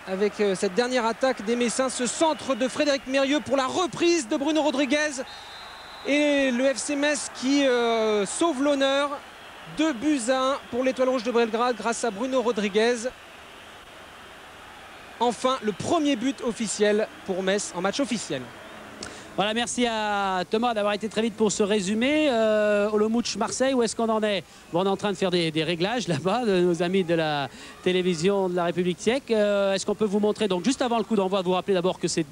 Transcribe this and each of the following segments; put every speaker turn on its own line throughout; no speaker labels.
avec cette dernière attaque des Messins. Ce centre de Frédéric Mérieux pour la reprise de Bruno Rodriguez. Et le FC Metz qui sauve l'honneur. 2-1 pour l'Étoile Rouge de Belgrade grâce à Bruno Rodriguez. Enfin, le premier but officiel pour Metz en match officiel.
Voilà, merci à Thomas d'avoir été très vite pour ce résumé. Olomouc Marseille, où est-ce qu'on en est? Bon, on est en train de faire des réglages là-bas de nos amis de la télévision de la République tchèque. Est-ce qu'on peut vous montrer, donc juste avant le coup d'envoi, vous rappeler d'abord que c'est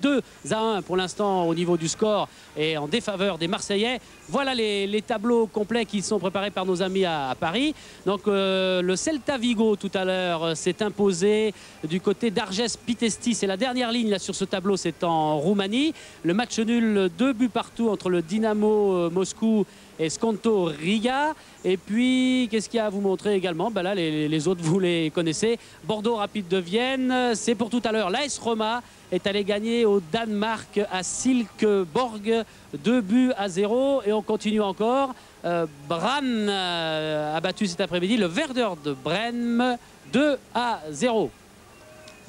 2-1 pour l'instant au niveau du score et en défaveur des Marseillais. Voilà les tableaux complets qui sont préparés par nos amis à Paris. Donc le Celta Vigo tout à l'heure s'est imposé du côté d'Arges Pitesti. C'est la dernière ligne là sur ce tableau, c'est en Roumanie. Le match nul, 2 buts partout entre le Dynamo Moscou et Skonto Riga. Et puis, qu'est-ce qu'il y a à vous montrer également? Ben là, les autres, vous les connaissez. Bordeaux Rapide de Vienne, c'est pour tout à l'heure. L'AS Roma est allé gagner au Danemark à Silkeborg 2-0. Et on continue encore. Brann a battu cet après-midi le Werder de Brême 2-0.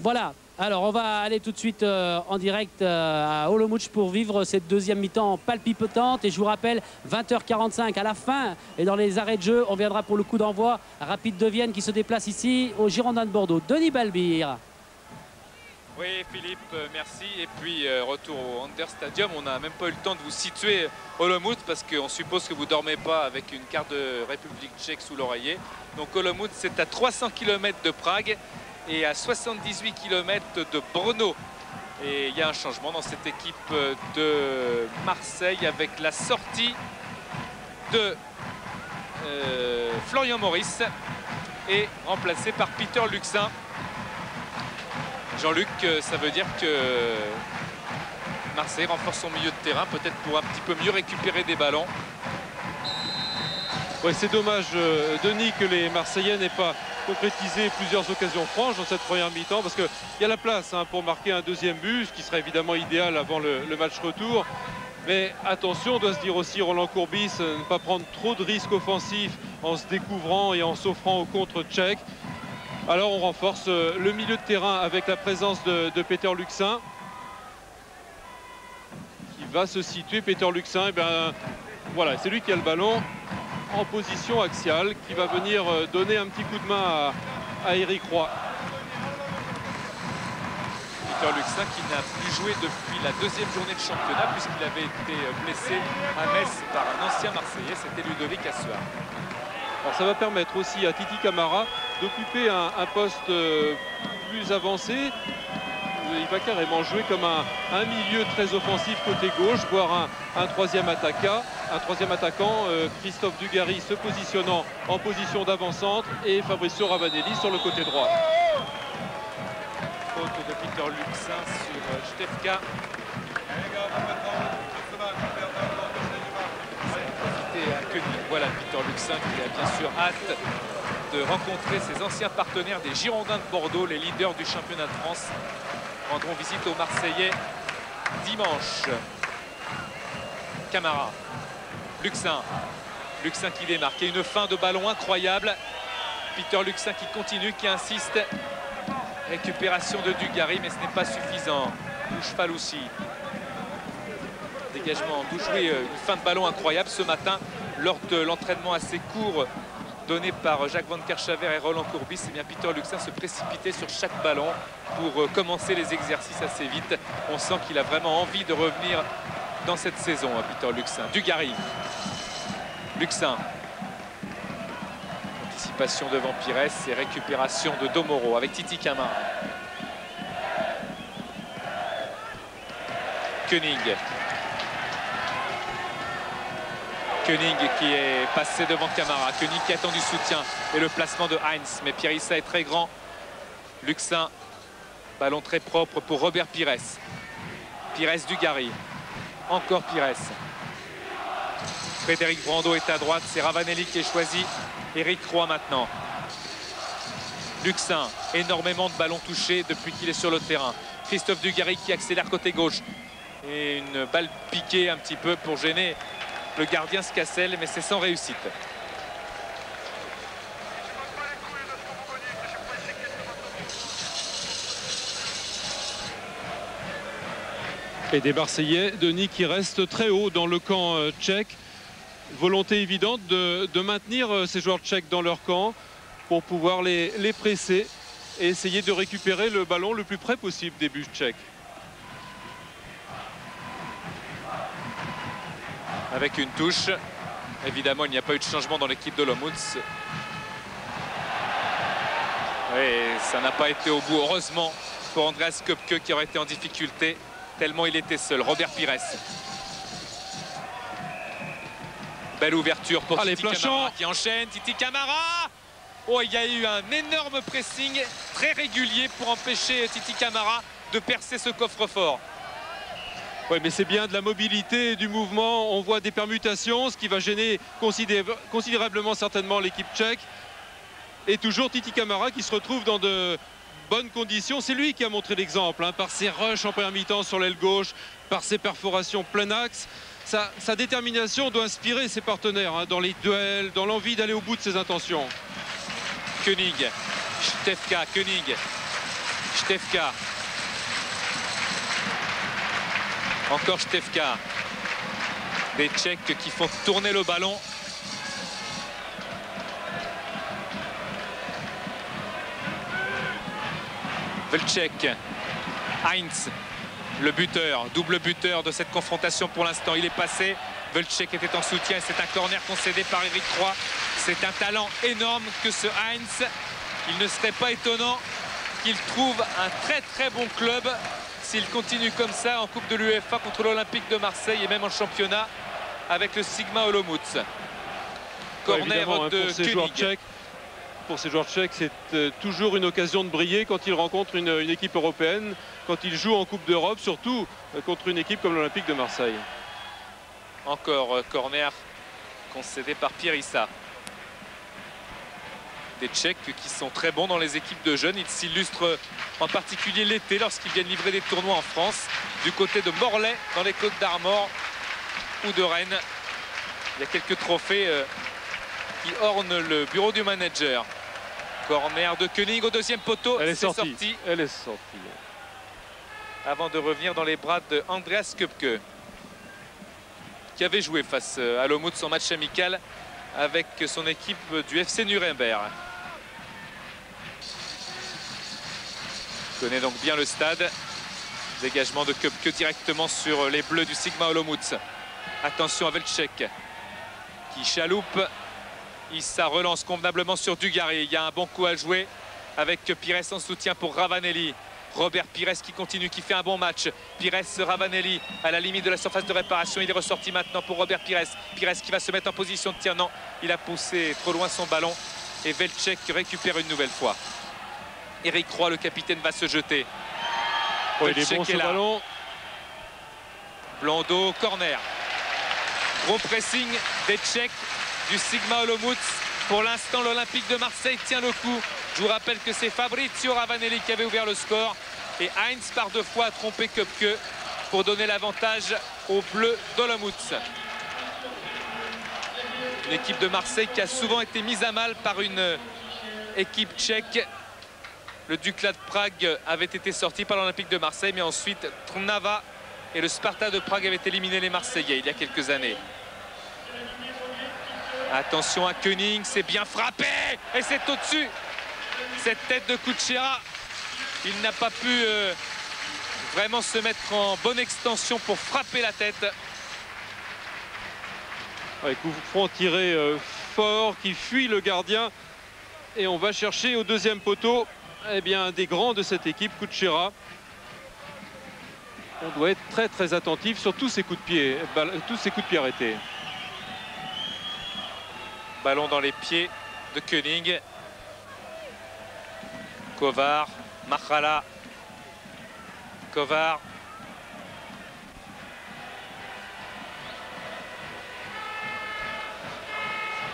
Voilà. Alors on va aller tout de suite en direct à Olomouc pour vivre cette deuxième mi-temps palpitante. Et je vous rappelle, 20h45 à la fin et dans les arrêts de jeu, on viendra pour le coup d'envoi. Rapide de Vienne qui se déplace ici au Girondins de Bordeaux. Denis Balbir.
Oui Philippe, merci. Et puis retour au Anders Stadium. On n'a même pas eu le temps de vous situer Olomouc parce qu'on suppose que vous ne dormez pas avec une carte de République tchèque sous l'oreiller. Donc Olomouc, c'est à 300 km de Prague et à 78 km de Brno. Et il y a un changement dans cette équipe de Marseille avec la sortie de Florian Maurice et remplacé par Peter Luxin. Jean-Luc, ça veut dire que Marseille renforce son milieu de terrain, peut-être pour un petit peu mieux récupérer des ballons.
Ouais, c'est dommage, Denis, que les Marseillais n'aient pas concrétisé plusieurs occasions franches dans cette première mi-temps, parce qu'il y a la place pour marquer un deuxième but, ce qui serait évidemment idéal avant le match retour. Mais attention, on doit se dire aussi, Roland Courbis, ne pas prendre trop de risques offensifs en se découvrant et en s'offrant au contre tchèque. Alors on renforce le milieu de terrain avec la présence de Peter Luxin, qui va se situer. Peter Luxin, et bien voilà, c'est lui qui a le ballon en position axiale, qui va venir donner un petit coup de main à Eric Roy.
Peter Luxin qui n'a plus joué depuis la deuxième journée de championnat puisqu'il avait été blessé à Metz par un ancien Marseillais, c'était Ludovic Assuar.
Alors ça va permettre aussi à Titi Camara d'occuper un poste plus avancé. Il va carrément jouer comme un milieu très offensif côté gauche, voire un troisième attaquant. Christophe Dugarry se positionnant en position d'avant-centre et Fabrizio Ravanelli sur le côté droit.
Faute de Peter Luxin sur Stefka. Voilà Peter Luxin qui a bien sûr hâte de rencontrer ses anciens partenaires des Girondins de Bordeaux, les leaders du championnat de France. Rendront visite aux Marseillais dimanche. Camara, Luxin qui démarque. Et une fin de ballon incroyable. Peter Luxin qui continue, qui insiste. Récupération de Dugarry, mais ce n'est pas suffisant. Bouchefaloussi. Dégagement Douchoué, une fin de ballon incroyable ce matin lors de l'entraînement assez court donné par Jacques Van Kerchaver et Roland Courbis. Et bien Peter Luxin se précipitait sur chaque ballon pour commencer les exercices assez vite. On sent qu'il a vraiment envie de revenir dans cette saison, Peter Luxin. Dugarry, Luxin, anticipation devant Pires et récupération de Domoro avec Titi Camara. Koenig qui est passé devant Camara. Koenig qui attend du soutien et le placement de Heinz. Mais Pierissa est très grand. Luxin, ballon très propre pour Robert Pires. Pires Dugarry. Encore Pires. Frédéric Brando est à droite. C'est Ravanelli qui est choisi. Eric Roy maintenant. Luxin, énormément de ballons touchés depuis qu'il est sur le terrain. Christophe Dugarry qui accélère côté gauche. Et une balle piquée un petit peu pour gêner le gardien Scassel, mais c'est sans réussite.
Et des Marseillais, Denis, qui restent très haut dans le camp tchèque. Volonté évidente de maintenir ces joueurs tchèques dans leur camp pour pouvoir les presser et essayer de récupérer le ballon le plus près possible des buts tchèques.
Avec une touche. Évidemment, il n'y a pas eu de changement dans l'équipe d'Olomouc. Oui, ça n'a pas été au bout, heureusement, pour Andreas Köpke qui aurait été en difficulté, tellement il était seul. Robert Pires. Belle ouverture pour Titi Camara qui enchaîne. Titi Camara. Oh, il y a eu un énorme pressing très régulier pour empêcher Titi Camara de percer ce coffre-fort.
Oui, mais c'est bien de la mobilité et du mouvement. On voit des permutations, ce qui va gêner considérablement certainement l'équipe tchèque. Et toujours Titi Camara qui se retrouve dans de bonnes conditions. C'est lui qui a montré l'exemple, hein, par ses rushs en première mi-temps sur l'aile gauche, par ses perforations plein axe. Sa détermination doit inspirer ses partenaires, hein, dans les duels, dans l'envie d'aller au bout de ses intentions.
Koenig, Štefka, Koenig, Štefka. Encore Štefka. Des Tchèques qui font tourner le ballon. Velček, Heinz, le buteur, double buteur de cette confrontation pour l'instant. Il est passé. Velček était en soutien. C'est un corner concédé par Éric Croix. C'est un talent énorme que ce Heinz. Il ne serait pas étonnant qu'il trouve un très très bon club s'il continue comme ça en Coupe de l'UEFA contre l'Olympique de Marseille et même en championnat avec le Sigma Olomouc. Corner de Koenig.
Pour ces joueurs tchèques, c'est toujours une occasion de briller quand ils rencontrent une équipe européenne, quand ils jouent en Coupe d'Europe, surtout contre une équipe comme l'Olympique de Marseille.
Encore corner concédé par Pirissa. Des Tchèques qui sont très bons dans les équipes de jeunes. Ils s'illustrent en particulier l'été lorsqu'ils viennent livrer des tournois en France, du côté de Morlaix dans les Côtes d'Armor ou de Rennes. Il y a quelques trophées qui ornent le bureau du manager. Corner de Koenig au deuxième poteau.
Elle est sortie. Elle est sortie.
Avant de revenir dans les bras de Andreas Köpke, qui avait joué face à Olomouc en match amical avec son équipe du FC Nuremberg. Il connaît donc bien le stade. Dégagement de Köpke directement sur les bleus du Sigma Olomouc. Attention à Velček qui chaloupe. Ça relance convenablement sur Dugarry. Il y a un bon coup à jouer avec Pires en soutien pour Ravanelli. Robert Pires qui continue, qui fait un bon match. Pires, Ravanelli à la limite de la surface de réparation. Il est ressorti maintenant pour Robert Pires. Pires qui va se mettre en position de tir. Non, il a poussé trop loin son ballon. Et Velček récupère une nouvelle fois. Éric Croix, le capitaine, va se jeter.
Oh, il est bon ce ballon.
Blondeau, corner. Gros pressing des Tchèques du Sigma Olomouc. Pour l'instant, l'Olympique de Marseille tient le coup. Je vous rappelle que c'est Fabrizio Ravanelli qui avait ouvert le score. Et Heinz par deux fois a trompé Köpke pour donner l'avantage aux Bleus d'Olomouc. Une équipe de Marseille qui a souvent été mise à mal par une équipe tchèque. Le Dukla de Prague avait été sorti par l'Olympique de Marseille, mais ensuite Trnava et le Sparta de Prague avaient éliminé les Marseillais il y a quelques années. Attention à Koenig, c'est bien frappé et c'est au-dessus. Cette tête de Kuchera, il n'a pas pu vraiment se mettre en bonne extension pour frapper la tête.
Ouais, coup franc tiré fort qui fuit le gardien. Et on va chercher au deuxième poteau un des grands de cette équipe, Kuchera. On doit être très très attentif sur tous ces coups de pied, arrêtés.
Ballon dans les pieds de Koenig. Kovar, Machala. Kovar.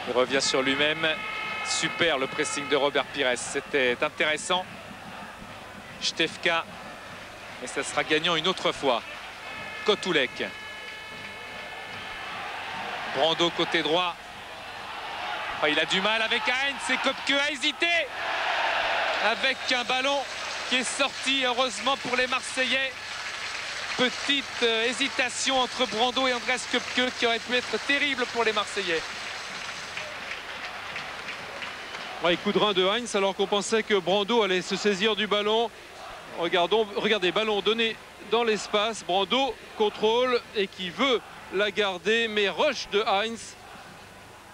Il revient sur lui-même. Super le pressing de Robert Pires. C'était intéressant. Štefka. Et ça sera gagnant une autre fois. Kotulek. Brando côté droit. Oh, il a du mal avec Heinz et Köpke a hésité. Avec un ballon qui est sorti, heureusement pour les Marseillais. petite hésitation entre Brando et Andreas Köpke qui aurait pu être terrible pour les Marseillais.
Ouais, coup de rein de Heinz alors qu'on pensait que Brando allait se saisir du ballon. Regardez, ballon donné dans l'espace. Brando contrôle et qui veut la garder, mais rush de Heinz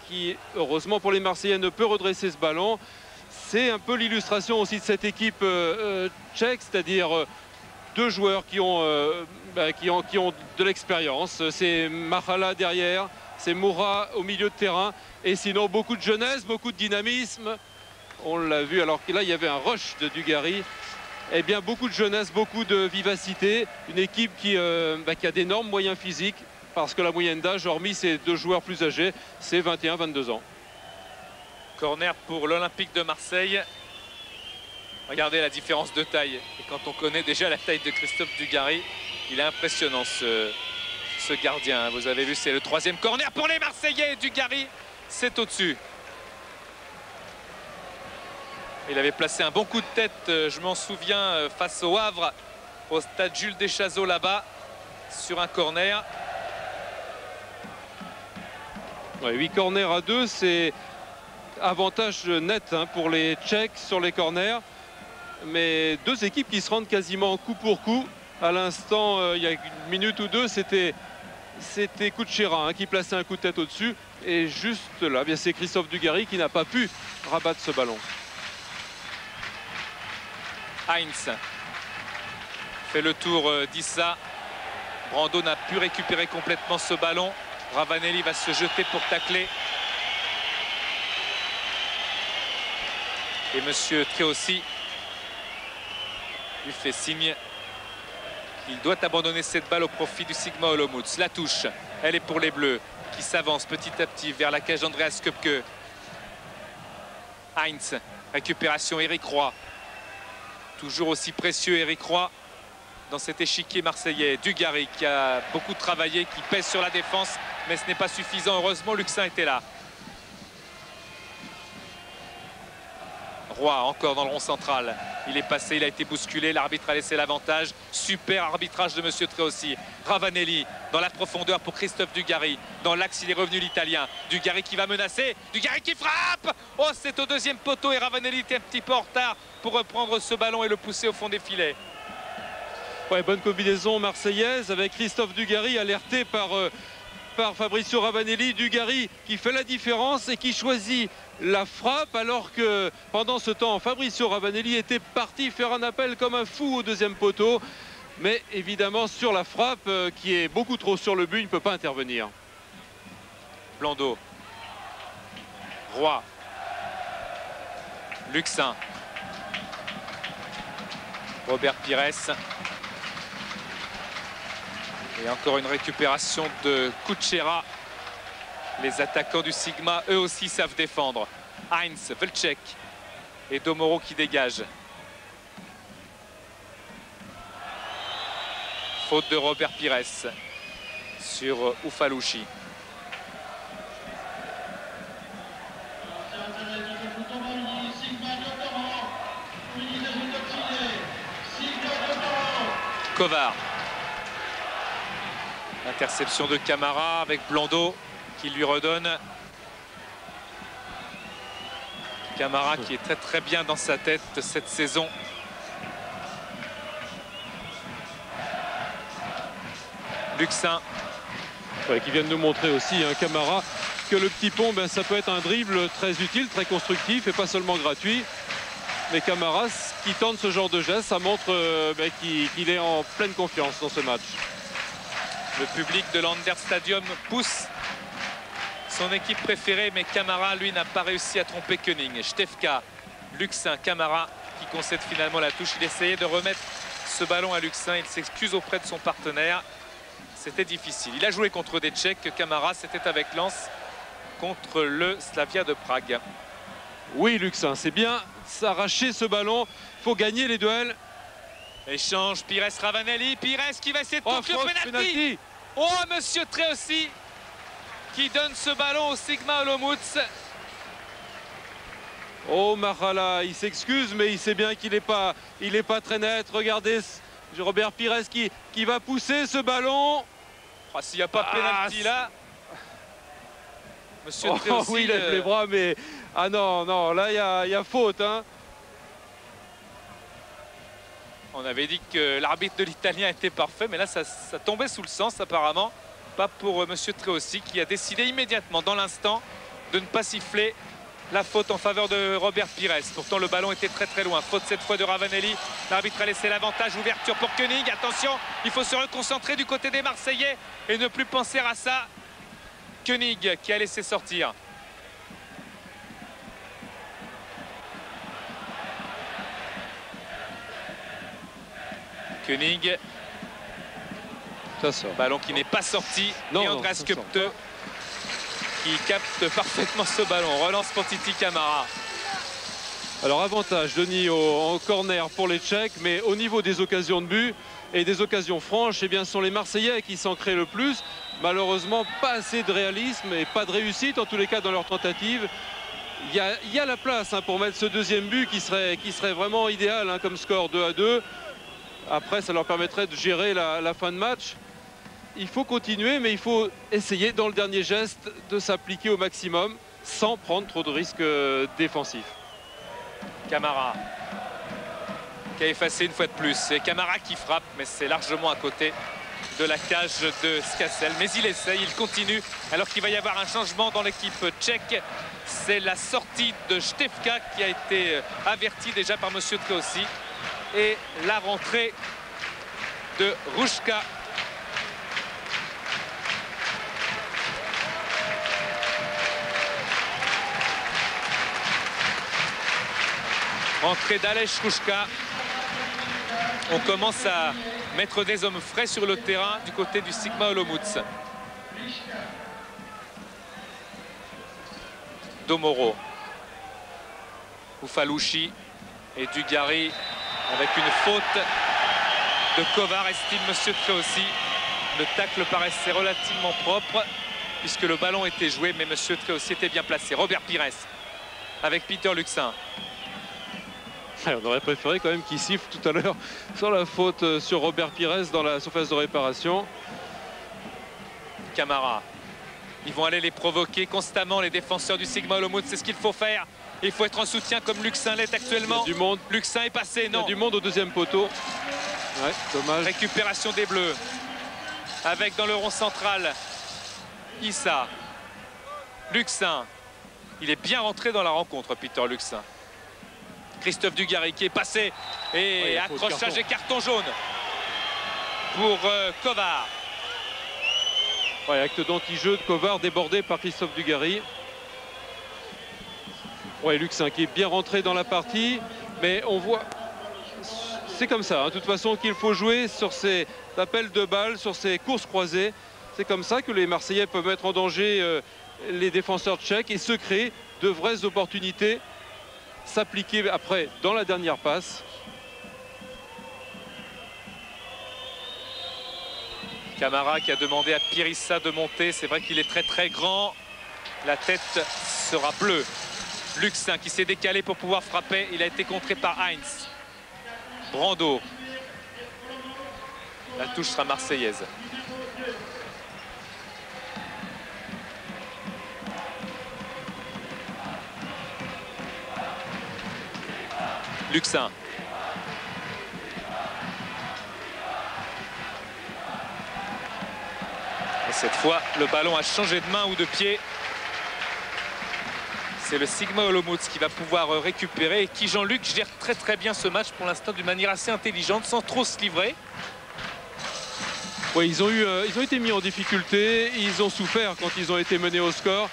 qui, heureusement pour les Marseillais, ne peut redresser ce ballon. C'est un peu l'illustration aussi de cette équipe tchèque, c'est-à-dire deux joueurs qui ont de l'expérience. C'est Mahala derrière, c'est Moura au milieu de terrain. Et sinon, beaucoup de jeunesse, beaucoup de dynamisme. On l'a vu, alors que là, il y avait un rush de Dugarry. Eh bien, beaucoup de jeunesse, beaucoup de vivacité. Une équipe qui a d'énormes moyens physiques, parce que la moyenne d'âge, hormis ces deux joueurs plus âgés, c'est 21-22 ans.
Corner pour l'Olympique de Marseille. Regardez la différence de taille. Et quand on connaît déjà la taille de Christophe Dugarry, il est impressionnant ce gardien. Vous avez vu, c'est le troisième corner pour les Marseillais. Dugarry, c'est au-dessus. Il avait placé un bon coup de tête, je m'en souviens, face au Havre, au stade Jules Deschazos là-bas, sur un corner.
Ouais, 8 corners à 2, c'est avantage net pour les Tchèques sur les corners. Mais deux équipes qui se rendent quasiment coup pour coup. À l'instant, il y a une minute ou deux, c'était Kuchera qui plaçait un coup de tête au-dessus. Et juste là, c'est Christophe Dugarry qui n'a pas pu rabattre ce ballon.
Heinz fait le tour d'Issa. Brando n'a pu récupérer complètement ce ballon. Ravanelli va se jeter pour tacler. Et monsieur Treossi lui fait signe qu'il doit abandonner cette balle au profit du Sigma Olomouc. La touche, elle est pour les Bleus qui s'avancent petit à petit vers la cage d'Andreas Köpke. Heinz, récupération Eric Roy. Toujours aussi précieux Eric Roy dans cet échiquier marseillais. Dugarry qui a beaucoup travaillé, qui pèse sur la défense, mais ce n'est pas suffisant. Heureusement, Luxin était là. Roy encore dans le rond central. Il est passé, il a été bousculé. L'arbitre a laissé l'avantage. Super arbitrage de monsieur Treossi. Ravanelli dans la profondeur pour Christophe Dugarry. Dans l'axe, il est revenu l'Italien. Dugarry qui va menacer. Dugarry qui frappe. Oh, c'est au deuxième poteau et Ravanelli était un petit peu en retard pour reprendre ce ballon et le pousser au fond des filets.
Ouais, bonne combinaison marseillaise avec Christophe Dugarry alerté par Fabrizio Ravanelli. Dugarry qui fait la différence et qui choisit la frappe, alors que pendant ce temps Fabrizio Ravanelli était parti faire un appel comme un fou au deuxième poteau. Mais évidemment sur la frappe qui est beaucoup trop sur le but, il ne peut pas intervenir.
Blondeau, Roy, Luxin, Robert Pires. Et encore une récupération de Kuchera. Les attaquants du Sigma, eux aussi, savent défendre. Heinz, Velček et Domoro qui dégagent. Faute de Robert Pires sur Ufalushi. Kovar. Interception de Camara avec Blondeau qui lui redonne. Camara qui est très très bien dans sa tête cette saison. Luxin.
Ouais, qui vient de nous montrer aussi, Camara, que le petit pont, ça peut être un dribble très utile, très constructif et pas seulement gratuit. Mais Camara, qui tente ce genre de geste, ça montre qu'il est en pleine confiance dans ce match.
Le public de l'Ander Stadium pousse son équipe préférée, mais Camara, lui, n'a pas réussi à tromper Koenig. Stefka, Luxin, Camara qui concède finalement la touche. Il essayait de remettre ce ballon à Luxin. Il s'excuse auprès de son partenaire. C'était difficile. Il a joué contre des Tchèques. Camara, c'était avec Lens contre le Slavia de Prague.
Oui, Luxin, c'est bien s'arracher ce ballon. Il faut gagner les duels.
Échange, Pires-Ravanelli. Pires qui va essayer de tenter le penalty. Oh, monsieur Treossi qui donne ce ballon au Sigma Olomouc.
Oh, Mahala, il s'excuse, mais il sait bien qu'il n'est pas très net. Regardez Robert Pires qui va pousser ce ballon.
Ah, s'il n'y a pas pénalty là. Monsieur Treossi,
oui, il lève les bras, mais... Ah non, non, là, il y a faute. Hein.
On avait dit que l'arbitre de l'Italien était parfait, mais là, ça tombait sous le sens, apparemment. Pas pour monsieur Treossi, qui a décidé immédiatement, dans l'instant, de ne pas siffler la faute en faveur de Robert Pires. Pourtant, le ballon était très très loin. Faute cette fois de Ravanelli. L'arbitre a laissé l'avantage. Ouverture pour Koenig. Attention, il faut se reconcentrer du côté des Marseillais et ne plus penser à ça. Koenig qui a laissé sortir. Koenig.
Ça sort.
Ballon qui n'est pas sorti.
Non,
et Andreas Köpke qui capte parfaitement ce ballon. Relance pour Titi Camara.
Alors avantage Denis en corner pour les Tchèques, mais au niveau des occasions de but et des occasions franches, eh bien, ce sont les Marseillais qui s'en créent le plus. Malheureusement, pas assez de réalisme et pas de réussite, en tous les cas, dans leur tentative. Il y a la place pour mettre ce deuxième but qui serait vraiment idéal comme score 2-2. Après, ça leur permettrait de gérer la fin de match. Il faut continuer, mais il faut essayer, dans le dernier geste, de s'appliquer au maximum sans prendre trop de risques défensifs.
Camara qui a effacé une fois de plus. C'est Camara qui frappe, mais c'est largement à côté de la cage de Skassel. Mais il essaye, il continue, alors qu'il va y avoir un changement dans l'équipe tchèque. C'est la sortie de Štefka qui a été avertie déjà par monsieur Treossi. Et la rentrée de Ruška. Entrée d'Aleš Ruška. On commence à mettre des hommes frais sur le terrain du côté du Sigma Olomouc. Domoro, Ufalushi et Dugarry avec une faute de Kovar, estime monsieur Treossi. Le tacle paraissait relativement propre puisque le ballon était joué, mais monsieur Treossi était bien placé. Robert Pires avec Peter Luxin.
On aurait préféré quand même qu'il siffle tout à l'heure sur la faute sur Robert Pires dans la surface de réparation.
Camara. Ils vont aller les provoquer constamment, les défenseurs du Sigma Olomouc. C'est ce qu'il faut faire. Il faut être en soutien comme Luxin l'est actuellement.
Il y a du monde.
Luxin est passé, non.
Il y a du monde au deuxième poteau. Ouais, dommage.
Récupération des Bleus. Avec dans le rond central Issa. Luxin. Il est bien rentré dans la rencontre, Peter Luxin. Christophe Dugarry qui est passé et accrochage et carton jaune pour Kovar.
Ouais, acte d'anti-jeu de Kovar débordé par Christophe Dugarry. Ouais, Luxin qui est bien rentré dans la partie, mais on voit, c'est comme ça, de toute façon qu'il faut jouer sur ces appels de balles, sur ces courses croisées. C'est comme ça que les Marseillais peuvent mettre en danger les défenseurs tchèques et se créer de vraies opportunités. S'appliquer après dans la dernière passe.
Camara qui a demandé à Pirissa de monter. C'est vrai qu'il est très très grand. La tête sera bleue. Luxin qui s'est décalé pour pouvoir frapper. Il a été contré par Heinz. Brando. La touche sera marseillaise. Luxin. Et cette fois, le ballon a changé de main ou de pied. C'est le Sigma Olomouc qui va pouvoir récupérer et qui, Jean-Luc, gère très très bien ce match pour l'instant d'une manière assez intelligente, sans trop se livrer.
Oui, ils ont été mis en difficulté, ils ont souffert quand ils ont été menés au score.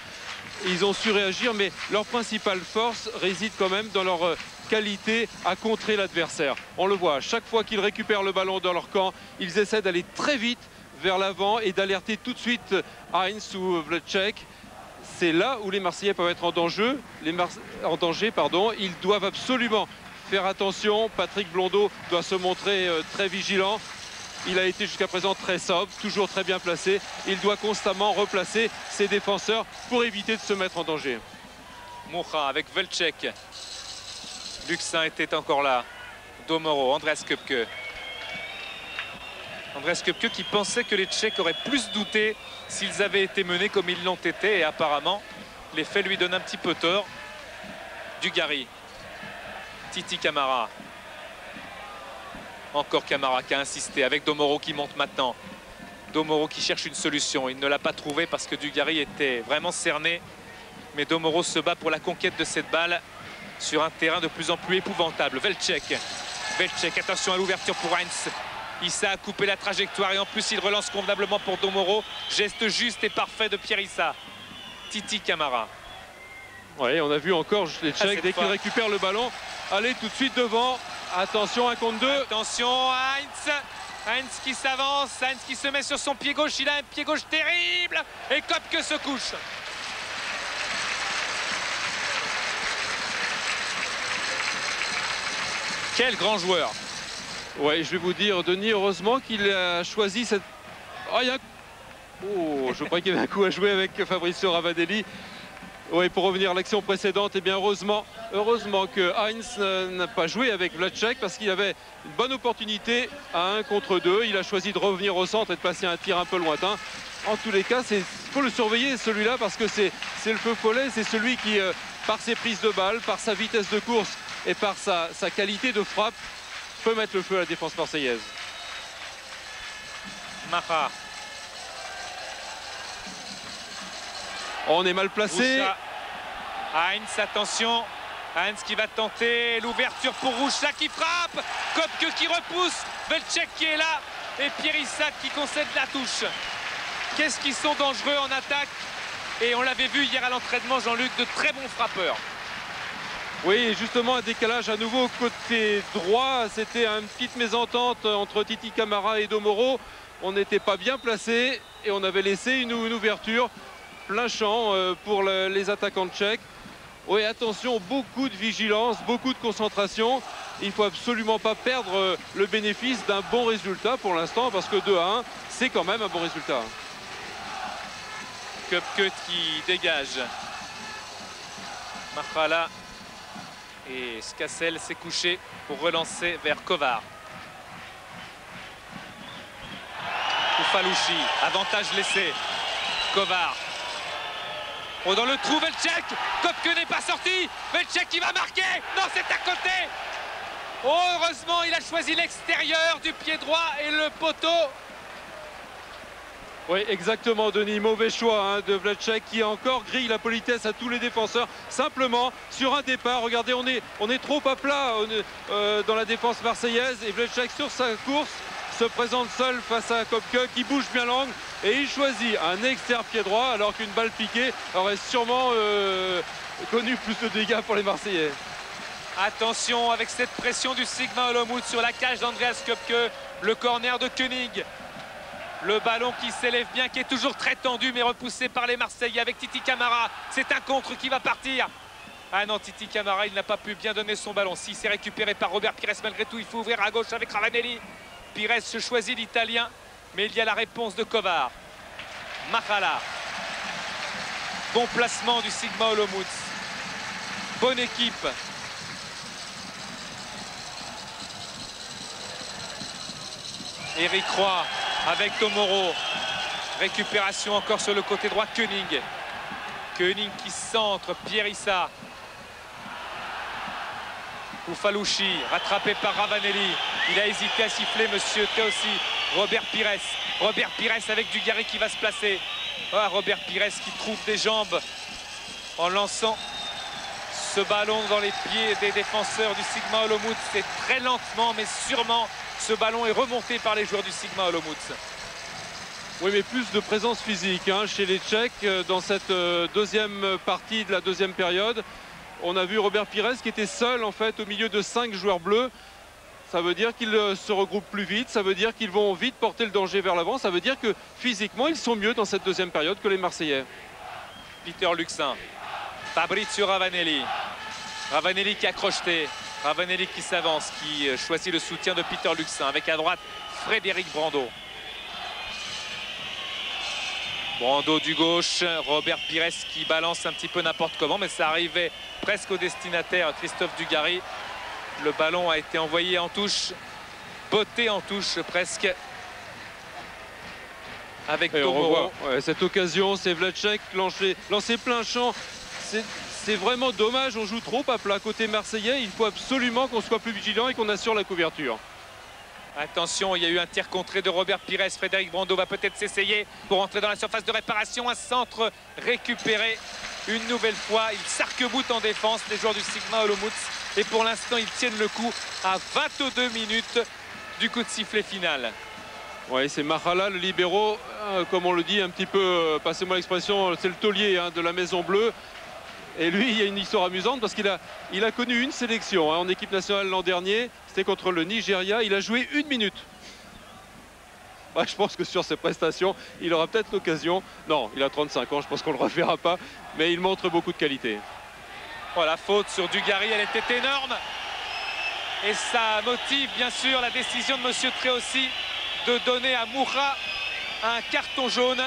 Ils ont su réagir, mais leur principale force réside quand même dans leur qualité à contrer l'adversaire. On le voit, chaque fois qu'ils récupèrent le ballon dans leur camp, ils essaient d'aller très vite vers l'avant et d'alerter tout de suite Heinz ou Vlček. C'est là où les Marseillais peuvent être en danger. Ils doivent absolument faire attention. Patrick Blondeau doit se montrer très vigilant. Il a été jusqu'à présent très sobre, toujours très bien placé. Il doit constamment replacer ses défenseurs pour éviter de se mettre en danger.
Moura avec Vlček. Luxin était encore là. Domoro, Andreas Köpke. Andreas Köpke qui pensait que les Tchèques auraient plus douté s'ils avaient été menés comme ils l'ont été. Et apparemment, les faits lui donnent un petit peu tort. Dugarry. Titi Camara. Encore Camara qui a insisté avec Domoro qui monte maintenant. Domoro qui cherche une solution. Il ne l'a pas trouvé parce que Dugarry était vraiment cerné. Mais Domoro se bat pour la conquête de cette balle sur un terrain de plus en plus épouvantable. Velček. Velček, attention à l'ouverture pour Heinz. Issa a coupé la trajectoire et en plus il relance convenablement pour Domoro. Geste juste et parfait de Pierre Issa. Titi Camara.
Oui, on a vu encore les Tchèques dès qu'ils récupèrent le ballon. Allez tout de suite devant. Attention, 1 contre 2.
Attention à Heinz. Heinz qui s'avance. Heinz qui se met sur son pied gauche. Il a un pied gauche terrible. Et Köpke se couche. Quel grand joueur.
Ouais, je vais vous dire, Denis, heureusement qu'il a choisi cette... Oh, je crois qu'il y avait un coup à jouer avec Fabrizio Ravanelli. Oui, pour revenir à l'action précédente, et bien heureusement que Heinz n'a pas joué avec Velček parce qu'il avait une bonne opportunité à 1 contre 2. Il a choisi de revenir au centre et de passer un tir un peu lointain. En tous les cas, il faut le surveiller celui-là parce que c'est le feu follet. C'est celui qui, par ses prises de balles, par sa vitesse de course et par sa qualité de frappe, peut mettre le feu à la défense marseillaise.
Maha.
On est mal placé.
Roucha. Heinz, attention. Heinz qui va tenter l'ouverture pour Roucha qui frappe. Köpke qui repousse. Velček qui est là. Et Pierre Issa qui concède la touche. Qu'est-ce qu'ils sont dangereux en attaque. Et on l'avait vu hier à l'entraînement, Jean-Luc, de très bons frappeurs.
Oui, justement, un décalage à nouveau côté droit. C'était une petite mésentente entre Titi Camara et Domoro. On n'était pas bien placé et on avait laissé une ouverture plein champ pour les attaquants tchèques. Oui, attention, beaucoup de vigilance, beaucoup de concentration. Il ne faut absolument pas perdre le bénéfice d'un bon résultat pour l'instant parce que 2-1, c'est quand même un bon résultat.
Köpke qui dégage. Machala. Et Skassel s'est couché pour relancer vers Kovar. Oufalouchi, avantage laissé. Kovar. Oh, dans le trou, Velček. Köpke n'est pas sorti. Velček qui va marquer. Non, c'est à côté. Oh, heureusement, il a choisi l'extérieur du pied droit et le poteau.
Oui, exactement, Denis. Mauvais choix de Velček qui encore grille la politesse à tous les défenseurs. Simplement, sur un départ, regardez, on est trop à plat dans la défense marseillaise. Et Velček, sur sa course, se présente seul face à Köpke qui bouge bien l'angle. Et il choisit un extérieur pied droit alors qu'une balle piquée aurait sûrement connu plus de dégâts pour les Marseillais.
Attention avec cette pression du Sigma Olomouc sur la cage d'Andreas Köpke. Le corner de Koenig. Le ballon qui s'élève bien, qui est toujours très tendu, mais repoussé par les Marseillais avec Titi Camara. C'est un contre qui va partir. Ah non, Titi Camara, il n'a pas pu bien donner son ballon. Si c'est récupéré par Robert Pires, malgré tout, il faut ouvrir à gauche avec Ravanelli. Pires se choisit l'Italien, mais il y a la réponse de Kovar. Machala. Bon placement du Sigma Olomouc. Bonne équipe. Eric Roy avec Domoro. Récupération encore sur le côté droit. Koenig. Koenig qui centre. Pierre Issa. Oufalouchi, rattrapé par Ravanelli. Il a hésité à siffler, monsieur Teossi. Robert Pires. Robert Pires avec Dugarry qui va se placer. Ah, Robert Pires qui trouve des jambes en lançant ce ballon dans les pieds des défenseurs du Sigma Olomouc. C'est très lentement, mais sûrement, ce ballon est remonté par les joueurs du Sigma Olomouc.
Oui, mais plus de présence physique chez les Tchèques dans cette deuxième partie de la deuxième période. On a vu Robert Pires qui était seul en fait au milieu de 5 joueurs bleus. Ça veut dire qu'ils se regroupent plus vite, ça veut dire qu'ils vont vite porter le danger vers l'avant, ça veut dire que physiquement ils sont mieux dans cette deuxième période que les Marseillais.
Peter Luxin, Fabrizio Ravanelli. Ravanelli qui a crocheté, Ravanelli qui s'avance, qui choisit le soutien de Peter Luxin avec à droite Frédéric Brando. Brando du gauche, Robert Pires qui balance un petit peu n'importe comment, mais ça arrivait presque au destinataire, Christophe Dugarry. Le ballon a été envoyé en touche, botté en touche presque. avec
Et on
Tomoro.
revoit cette occasion, c'est Vlček lancé plein champ. C'est vraiment dommage, on joue trop à plat côté marseillais. Il faut absolument qu'on soit plus vigilant et qu'on assure la couverture.
Attention, il y a eu un tir contré de Robert Pires. Frédéric Brando va peut-être s'essayer pour entrer dans la surface de réparation. Un centre récupéré une nouvelle fois. Il s'arc-boute en défense, les joueurs du Sigma Olomouc. Et pour l'instant, ils tiennent le coup à 22 minutes du coup de sifflet final.
Oui, c'est Mahala, le libéro, comme on le dit un petit peu, passez-moi l'expression, c'est le taulier de la Maison Bleue. Et lui, il y a une histoire amusante parce qu'il a connu une sélection en équipe nationale l'an dernier. C'était contre le Nigeria. Il a joué 1 minute. Bah, je pense que sur ses prestations, il aura peut-être l'occasion. Non, il a 35 ans, je pense qu'on ne le reverra pas. Mais il montre beaucoup de qualité.
Oh, la faute sur Dugarry, elle était énorme. Et ça motive bien sûr la décision de M. Tréossi de donner à Moura un carton jaune.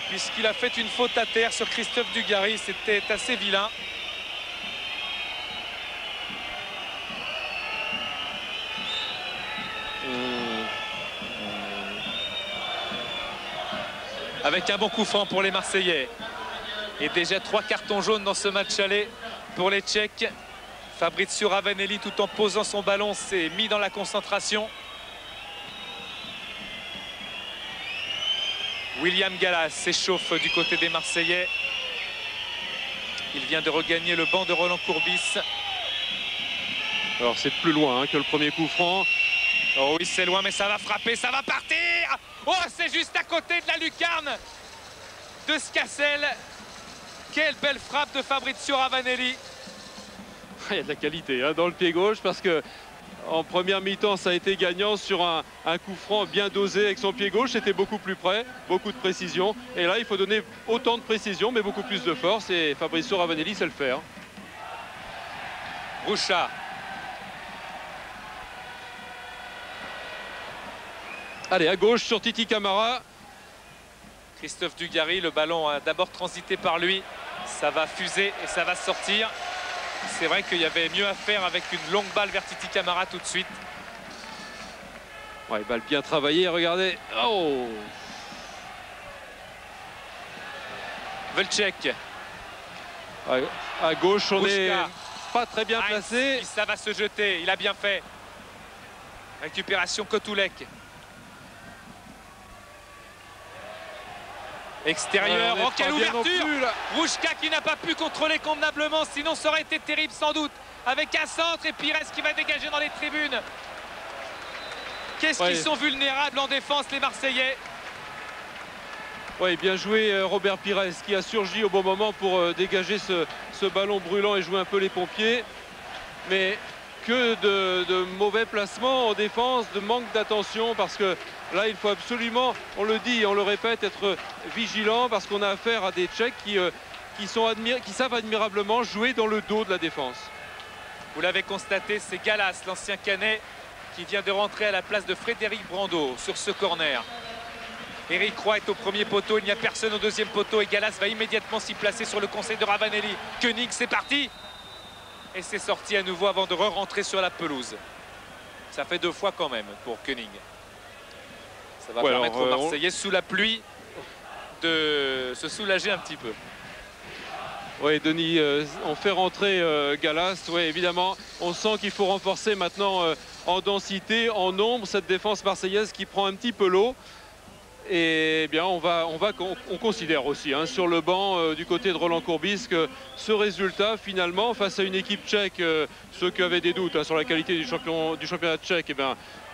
Puisqu'il a fait une faute à terre sur Christophe Dugarry. C'était assez vilain. Avec un bon coup franc pour les Marseillais. Et déjà 3 cartons jaunes dans ce match aller pour les Tchèques. Fabrizio Ravanelli, tout en posant son ballon, s'est mis dans la concentration. William Gallas s'échauffe du côté des Marseillais. Il vient de regagner le banc de Roland Courbis.
Alors c'est plus loin que le premier coup franc.
Oh oui, c'est loin, mais ça va frapper, ça va partir. Oh, c'est juste à côté de la lucarne de Scassel. Quelle belle frappe de Fabrizio Ravanelli.
Il y a de la qualité dans le pied gauche parce que en première mi-temps, ça a été gagnant sur un coup franc bien dosé avec son pied gauche. C'était beaucoup plus près, beaucoup de précision. Et là, il faut donner autant de précision, mais beaucoup plus de force. Et Fabrizio Ravanelli sait le faire.
Roucha.
Allez, à gauche sur Titi Camara.
Christophe Dugarry, le ballon a d'abord transité par lui. Ça va fuser et ça va sortir. C'est vrai qu'il y avait mieux à faire avec une longue balle vers Titi Camara tout de suite.
Ouais, balle bien travaillée, regardez. Oh!
Vlček.
À gauche, on
Rouchka.
est pas très bien placé.
Ça va se jeter, il a bien fait. Récupération Kotulek. Extérieur, oh quelle ouverture! Rouchka qui n'a pas pu contrôler convenablement, sinon ça aurait été terrible sans doute. Avec un centre et Pires qui va dégager dans les tribunes. Qu'est-ce qu'ils sont vulnérables en défense les Marseillais.
Oui, bien joué Robert Pires qui a surgi au bon moment pour dégager ce ballon brûlant et jouer un peu les pompiers. Mais que de mauvais placements en défense, de manque d'attention parce que là il faut absolument, on le dit et on le répète, être vigilant parce qu'on a affaire à des Tchèques qui savent admirablement jouer dans le dos de la défense.
Vous l'avez constaté, c'est Gallas, l'ancien Canet, qui vient de rentrer à la place de Frédéric Brando sur ce corner. Eric Roy est au premier poteau, il n'y a personne au deuxième poteau et Gallas va immédiatement s'y placer sur le conseil de Ravanelli. Koenig, c'est parti! Et c'est sorti à nouveau avant de re-rentrer sur la pelouse. Ça fait 2 fois quand même pour Koenig. Ça va permettre aux Marseillais sous la pluie de se soulager un petit peu.
Oui, Denis, on fait rentrer Gallas. Oui, évidemment, on sent qu'il faut renforcer maintenant en densité, en nombre, cette défense marseillaise qui prend un petit peu l'eau. Et bien, on considère aussi sur le banc du côté de Roland Courbis que ce résultat, finalement, face à une équipe tchèque, ceux qui avaient des doutes sur la qualité du championnat tchèque,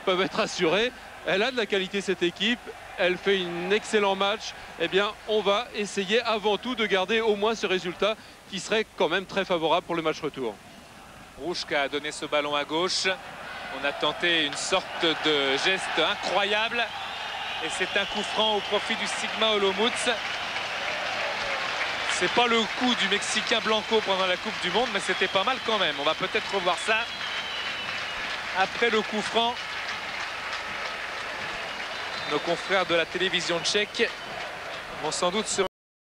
peuvent être assurés. Elle a de la qualité, cette équipe. Elle fait un excellent match. Eh bien, on va essayer avant tout de garder au moins ce résultat qui serait quand même très favorable pour le match retour.
Rouchka a donné ce ballon à gauche. On a tenté une sorte de geste incroyable. Et c'est un coup franc au profit du Sigma Olomouc. C'est pas le coup du Mexicain Blanco pendant la Coupe du Monde, mais c'était pas mal quand même. On va peut-être revoir ça après le coup franc. Nos confrères de la télévision tchèque vont sans doute se